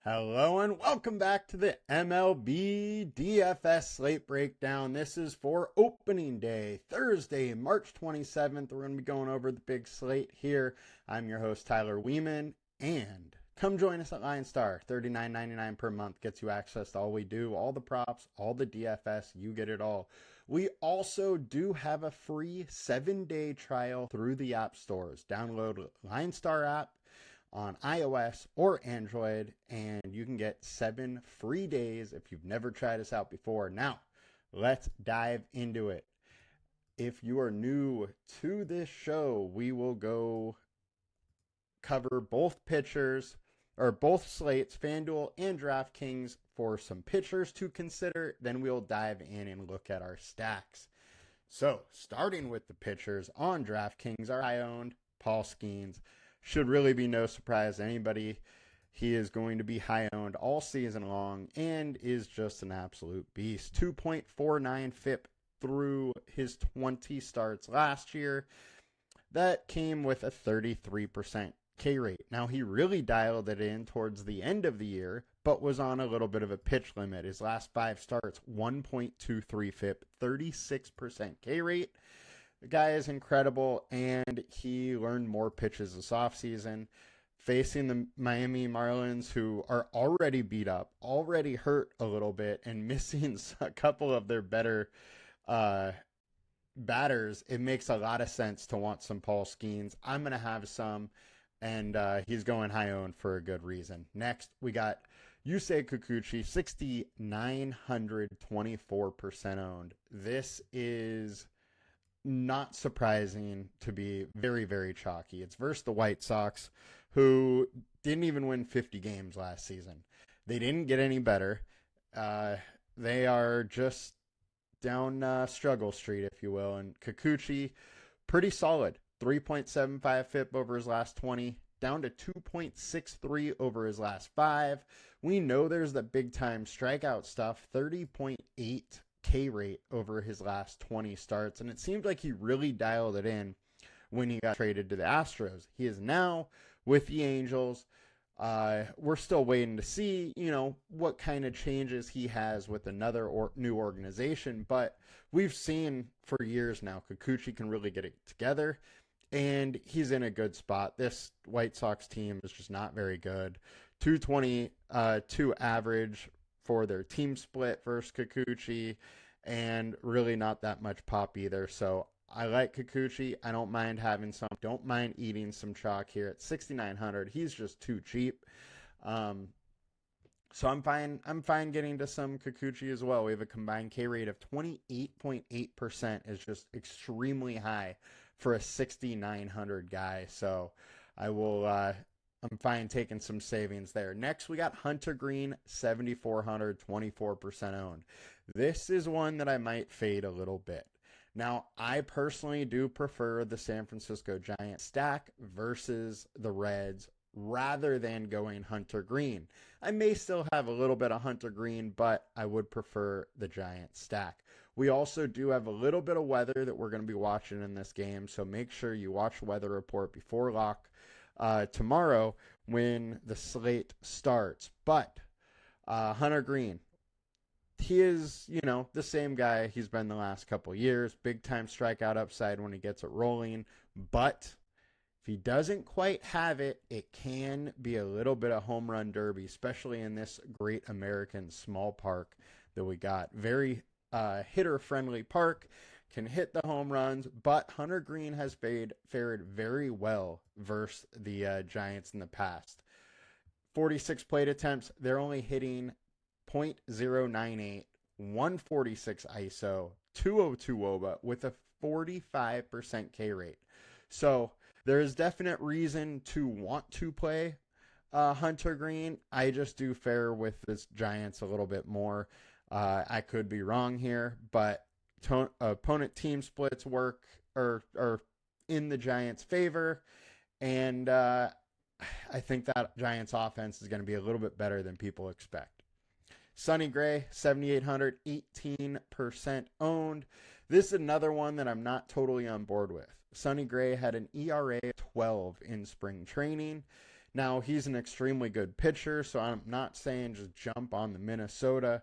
Hello and welcome back to the MLB DFS slate breakdown. This is for opening day, Thursday, March 27th. We're going to be going over the big slate here. I'm your host, Tyler Wiemann, and come join us at LineStar. $39.99 per month gets you access to all we do, all the props, all the DFS. You get it all. We also do have a free 7-day trial through the app stores. Download LineStar app on iOS or Android, and you can get 7 free days if you've never tried us out before. Now, let's dive into it. If you are new to this show, we will go cover both pitchers, or both slates, FanDuel and DraftKings, for some pitchers to consider. Then we'll dive in and look at our stacks. So, starting with the pitchers on DraftKings, our high-owned Paul Skeens. Should really be no surprise to anybody. He is going to be high-owned all season long and is just an absolute beast. 2.49 FIP through his 20 starts last year. That came with a 33% K rate. Now, he really dialed it in towards the end of the year, but was on a little bit of a pitch limit. His last 5 starts, 1.23 FIP, 36% K rate. The guy is incredible, and he learned more pitches this offseason. Facing the Miami Marlins, who are already beat up, already hurt a little bit, and missing a couple of their better batters, it makes a lot of sense to want some Paul Skeens. I'm going to have some, and he's going high-owned for a good reason. Next, we got Yusei Kikuchi, 6,924% owned. This is not surprising to be very, very chalky. It's versus the White Sox, who didn't even win 50 games last season. They didn't get any better. They are just down struggle street, if you will. And Kikuchi, pretty solid. 3.75 FIP over his last 20, down to 2.63 over his last 5. We know there's the big-time strikeout stuff, 30.8 K rate over his last 20 starts, and it seemed like he really dialed it in when he got traded to the Astros. He is now with the Angels. We're still waiting to see, what kind of changes he has with another new organization, but we've seen for years now Kikuchi can really get it together, and he's in a good spot. This White Sox team is just not very good. 222 average for their team split versus Kikuchi, and really not that much pop either. So I like Kikuchi. I don't mind having some. Don't mind eating some chalk here at 6,900. He's just too cheap. So I'm fine getting to some Kikuchi as well. We have a combined K rate of 28.8%, is just extremely high for a 6,900 guy. So I'm fine taking some savings there. Next, we got Hunter Green, 7,400, 24% owned. This is one that I might fade a little bit. Now, I personally do prefer the San Francisco Giants stack versus the Reds rather than going Hunter Green. I may still have a little bit of Hunter Green, but I would prefer the Giants stack. We also do have a little bit of weather that we're going to be watching in this game, so make sure you watch the weather report before lock tomorrow when the slate starts. But Hunter Green, he is, the same guy he's been the last couple years. Big time strikeout upside when he gets it rolling. But if he doesn't quite have it, it can be a little bit of home run derby, especially in this great American small park that we got. Very hitter-friendly park. Can hit the home runs, but Hunter Green has fared very well versus the Giants in the past. 46 plate attempts, they're only hitting .098, 146 ISO, 202 WOBA with a 45% K rate. So there is definite reason to want to play Hunter Green. I just do fare with this Giants a little bit more. I could be wrong here, but opponent team splits work or in the Giants' favor, and I think that Giants offense is going to be a little bit better than people expect. Sonny Gray, 7,800, 18% owned. This is another one that I'm not totally on board with. Sonny Gray had an ERA of 12 in spring training. Now, he's an extremely good pitcher, so I'm not saying just jump on the Minnesota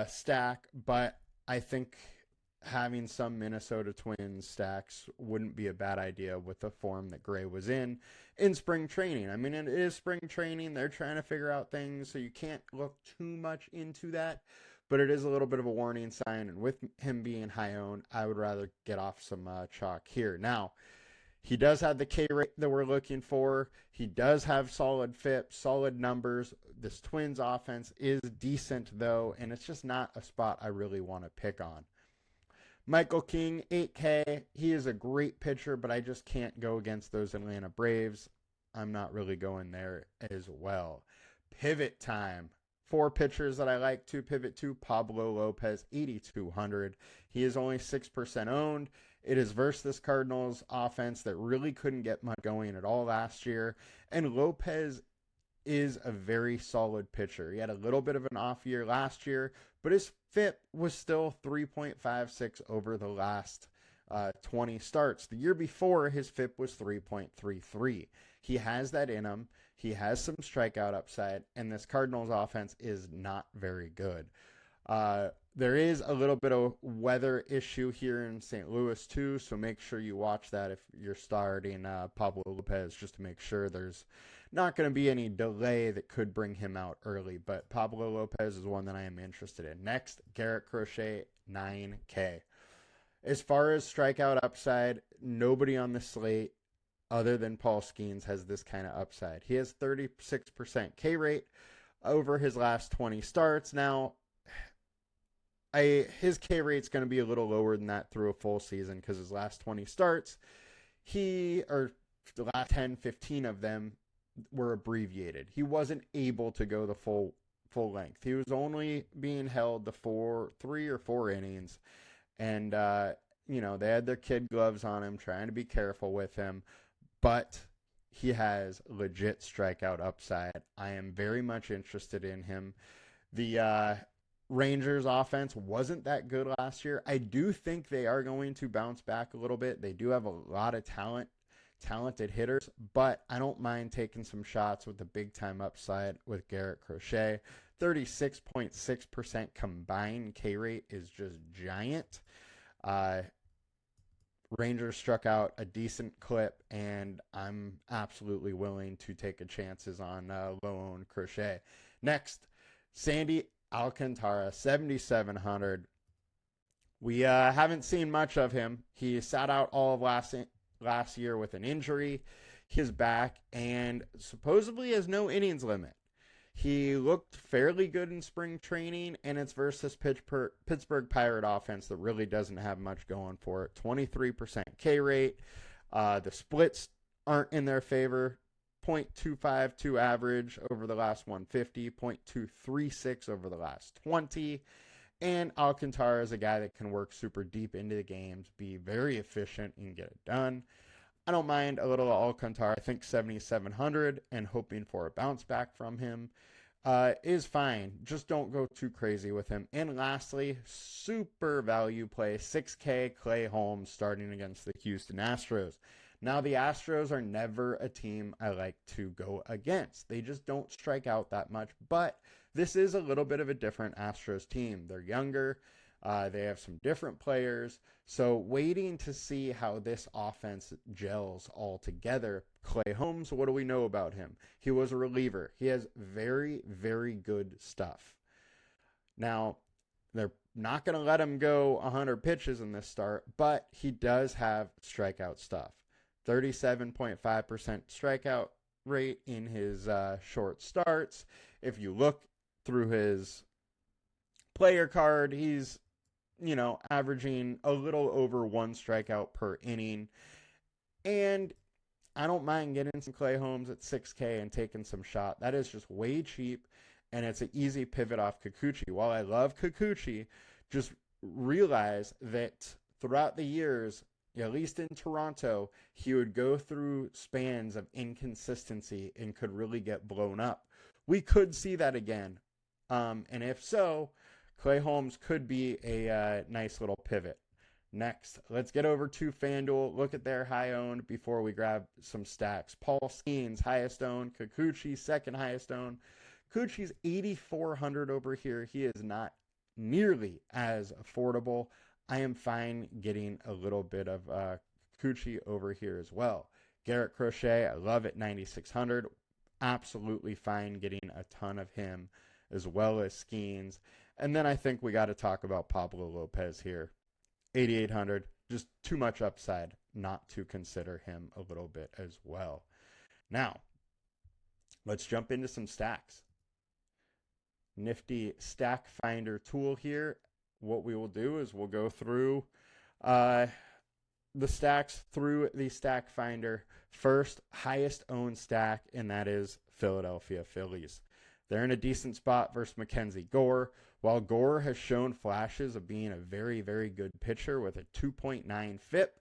stack, but I think having some Minnesota Twins stacks wouldn't be a bad idea with the form that Gray was in spring training. I mean, it is spring training. They're trying to figure out things, so you can't look too much into that, but it is a little bit of a warning sign, and with him being high owned, I would rather get off some chalk here. Now, he does have the K rate that we're looking for. He does have solid FIP, solid numbers. This Twins offense is decent, though, and it's just not a spot I really want to pick on. Michael King, 8K. He is a great pitcher, but I just can't go against those Atlanta Braves. I'm not really going there as well. Pivot time. 4 pitchers that I like to pivot to. Pablo Lopez, 8,200. He is only 6% owned. It is versus this Cardinals offense that really couldn't get much going at all last year. And Lopez is a very solid pitcher. He had a little bit of an off year last year, but his FIP was still 3.56 over the last 20 starts. The year before, his FIP was 3.33. He has that in him. He has some strikeout upside, and this Cardinals offense is not very good. There is a little bit of weather issue here in St. Louis too, so make sure you watch that if you're starting Pablo Lopez, just to make sure there's not going to be any delay that could bring him out early. But Pablo Lopez is one that I am interested in. Next, Garrett Crochet, 9K. As far as strikeout upside, nobody on the slate other than Paul Skeens has this kind of upside. He has 36% K rate over his last 20 starts. Now, his K rate's going to be a little lower than that through a full season because his last 20 starts, the last 10, 15 of them were abbreviated. He wasn't able to go the full length. He was only being held the 3 or 4 innings. And, they had their kid gloves on him, trying to be careful with him. But he has legit strikeout upside. I am very much interested in him. The Rangers offense wasn't that good last year. I do think they are going to bounce back a little bit. They do have a lot of talented hitters, but I don't mind taking some shots with the big time upside with Garrett Crochet. 36.6% combined K rate is just giant. Rangers struck out a decent clip, and I'm absolutely willing to take a chances on low-owned Crochet. Next, Sandy Alcantara, 7,700. We haven't seen much of him. He sat out all of last year with an injury. He's back and supposedly has no innings limit. He looked fairly good in spring training, and it's versus Pittsburgh Pirate offense that really doesn't have much going for it. 23% K rate. The splits aren't in their favor. 0.252 average over the last 150, 0.236 over the last 20. And Alcantara is a guy that can work super deep into the games, be very efficient, and get it done. I don't mind a little Alcantara. I think 7,700 and hoping for a bounce back from him is fine. Just don't go too crazy with him. And lastly, super value play, 6K Clay Holmes starting against the Houston Astros. Now, the Astros are never a team I like to go against. They just don't strike out that much, but this is a little bit of a different Astros team. They're younger. They have some different players. So waiting to see how this offense gels all together. Clay Holmes, what do we know about him? He was a reliever. He has very, very good stuff. Now, they're not going to let him go 100 pitches in this start, but he does have strikeout stuff. 37.5% strikeout rate in his short starts. If you look through his player card, he's averaging a little over 1 strikeout per inning. And I don't mind getting some Clay Holmes at 6K and taking some shot. That is just way cheap, and it's an easy pivot off Kikuchi. While I love Kikuchi, just realize that throughout the years, at least in Toronto, he would go through spans of inconsistency and could really get blown up. We could see that again. And if so, Clay Holmes could be a nice little pivot. Next, let's get over to FanDuel. Look at their high owned before we grab some stacks. Paul Skeens, highest owned. Kikuchi, second highest owned. Kikuchi's 8,400 over here. He is not nearly as affordable. I am fine getting a little bit of Kikuchi over here as well. Garrett Crochet, I love it, 9,600. Absolutely fine getting a ton of him as well as Skeens. And then I think we got to talk about Pablo Lopez here. 8,800, just too much upside not to consider him a little bit as well. Now, let's jump into some stacks. Nifty stack finder tool here. What we will do is we'll go through the stacks through the stack finder. First, highest owned stack, and that is Philadelphia Phillies. They're in a decent spot versus Mackenzie Gore. While Gore has shown flashes of being a very, very good pitcher with a 2.9 FIP,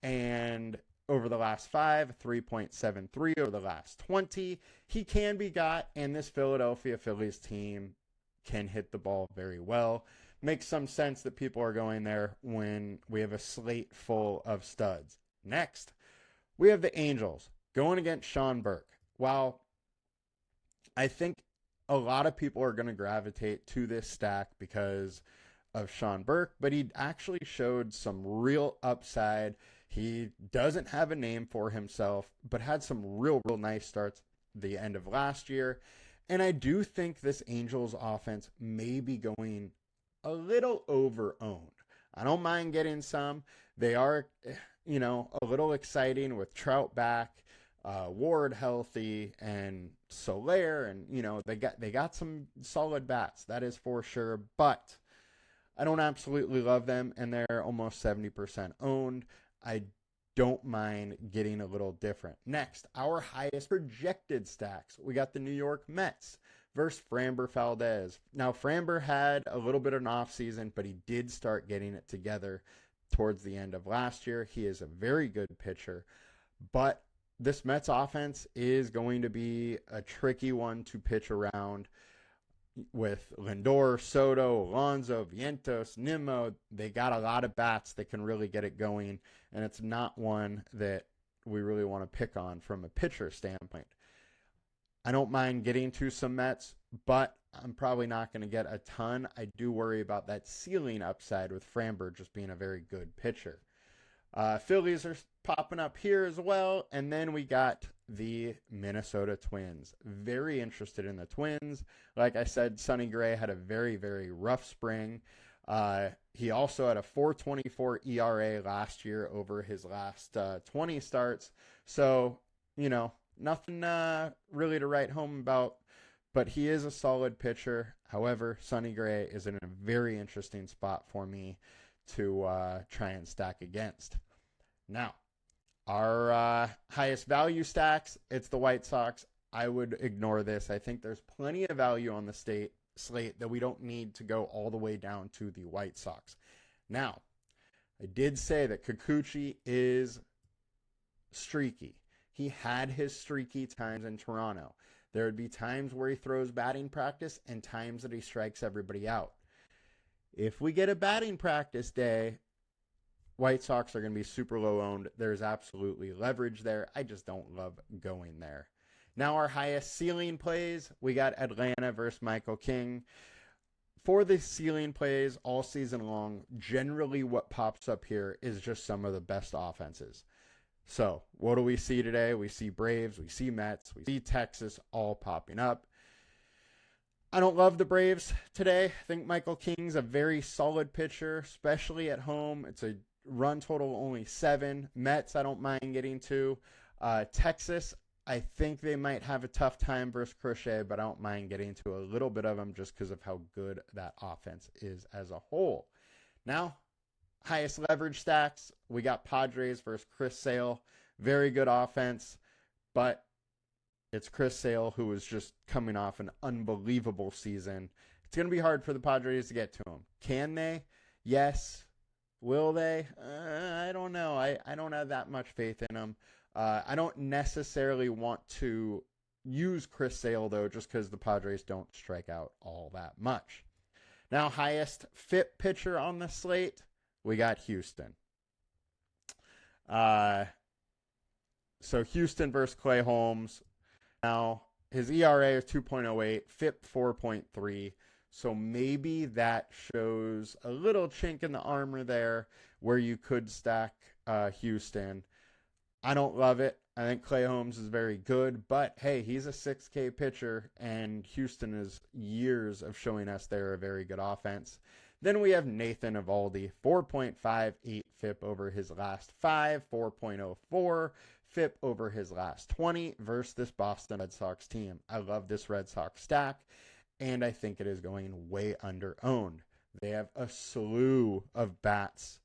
and over the last 5, 3.73 over the last 20, he can be got, and this Philadelphia Phillies team can hit the ball very well. Makes some sense that people are going there when we have a slate full of studs. Next, we have the Angels going against Sean Burke. While I think a lot of people are going to gravitate to this stack because of Sean Burke, but he actually showed some real upside. He doesn't have a name for himself, but had some real nice starts the end of last year. And I do think this Angels offense may be going a little over-owned. I don't mind getting some. They are, a little exciting with Trout back, Ward healthy, and Soler, and they got some solid bats, that is for sure. But I don't absolutely love them, and they're almost 70% owned. I don't mind getting a little different. Next, our highest projected stacks. We got the New York Mets versus Framber Valdez. Now, Framber had a little bit of an offseason, but he did start getting it together towards the end of last year. He is a very good pitcher, but this Mets offense is going to be a tricky one to pitch around with Lindor, Soto, Alonso, Vientos, Nimmo. They got a lot of bats that can really get it going, and it's not one that we really want to pick on from a pitcher standpoint. I don't mind getting to some Mets, but I'm probably not going to get a ton. I do worry about that ceiling upside with Framber just being a very good pitcher. Phillies are popping up here as well. And then we got the Minnesota Twins. Very interested in the Twins. Like I said, Sonny Gray had a very, very rough spring. He also had a 4.24 ERA last year over his last 20 starts. So, nothing really to write home about. But he is a solid pitcher. However, Sonny Gray is in a very interesting spot for me to try and stack against. Now, our highest value stacks, it's the White Sox. I would ignore this. I think there's plenty of value on the slate that we don't need to go all the way down to the White Sox. Now, I did say that Kikuchi is streaky. He had his streaky times in Toronto. There would be times where he throws batting practice and times that he strikes everybody out. If we get a batting practice day, White Sox are going to be super low owned. There's absolutely leverage there. I just don't love going there. Now our highest ceiling plays, we got Atlanta versus Michael King. For the ceiling plays all season long, generally what pops up here is just some of the best offenses. So what do we see today? We see Braves, we see Mets, we see Texas all popping up. I don't love the Braves today. I think Michael King's a very solid pitcher, especially at home. It's a run total only 7. Mets, I don't mind getting to. Texas, I think they might have a tough time versus Crochet, but I don't mind getting to a little bit of them just because of how good that offense is as a whole. Now, highest leverage stacks, we got Padres versus Chris Sale. Very good offense, but it's Chris Sale who is just coming off an unbelievable season. It's going to be hard for the Padres to get to him. Can they? Yes. Will they? I don't know. I don't have that much faith in them. I don't necessarily want to use Chris Sale, though, just because the Padres don't strike out all that much. Now, highest FIP pitcher on the slate, we got Houston. So Houston versus Clay Holmes. Now, his ERA is 2.08, FIP 4.3. So maybe that shows a little chink in the armor there where you could stack Houston. I don't love it. I think Clay Holmes is very good, but hey, he's a 6K pitcher, and Houston is years of showing us they're a very good offense. Then we have Nathan Eovaldi, 4.58 FIP over his last 5, 4.04 FIP over his last 20 versus this Boston Red Sox team. I love this Red Sox stack, and I think it is going way under owned. They have a slew of bats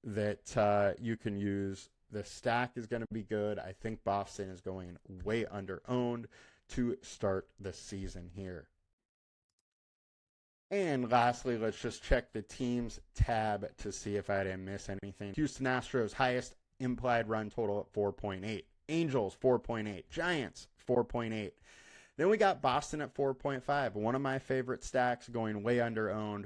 that you can use. The stack is going to be good. I think Boston is going way under owned to start the season here. And lastly, let's just check the teams tab to see if I didn't miss anything. Houston Astros, highest implied run total at 4.8. Angels, 4.8. Giants, 4.8. Then we got Boston at 4.5. One of my favorite stacks, going way under owned.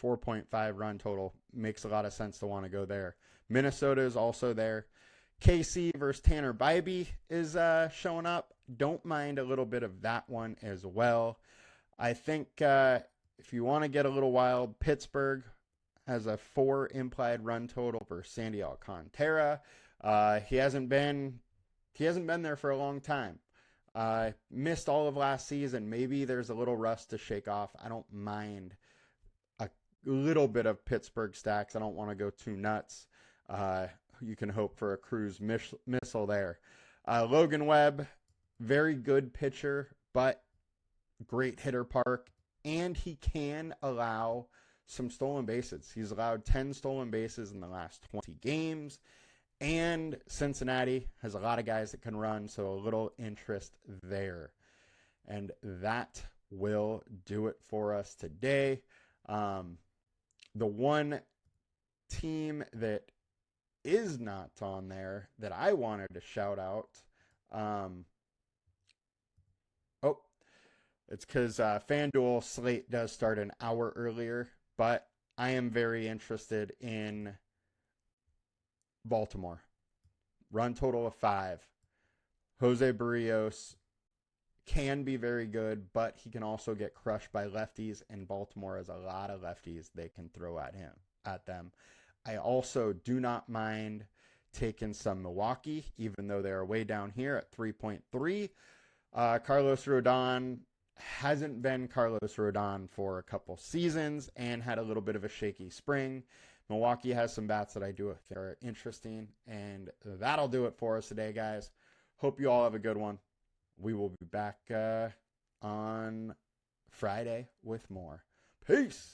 4.5 run total. Makes a lot of sense to want to go there. Minnesota is also there. KC versus Tanner Bybee is showing up. Don't mind a little bit of that one as well. I think if you want to get a little wild, Pittsburgh has a 4 implied run total for Sandy Alcantara. He hasn't been there for a long time. Missed all of last season. Maybe there's a little rust to shake off. I don't mind a little bit of Pittsburgh stacks. I don't want to go too nuts. You can hope for a cruise missile there. Logan Webb, very good pitcher, but great hitter park, and he can allow some stolen bases. He's allowed 10 stolen bases in the last 20 games, and Cincinnati has a lot of guys that can run, so a little interest there. And that will do it for us today. The one team that is not on there that I wanted to shout out, it's because FanDuel Slate does start an hour earlier, but I am very interested in Baltimore. Run total of 5. Jose Barrios can be very good, but he can also get crushed by lefties, and Baltimore has a lot of lefties they can throw at them. I also do not mind taking some Milwaukee, even though they are way down here at 3.3. Carlos Rodon hasn't been Carlos Rodon for a couple seasons and had a little bit of a shaky spring. Milwaukee has some bats that I do think are interesting, and that'll do it for us today, guys. Hope you all have a good one. We will be back on Friday with more. Peace.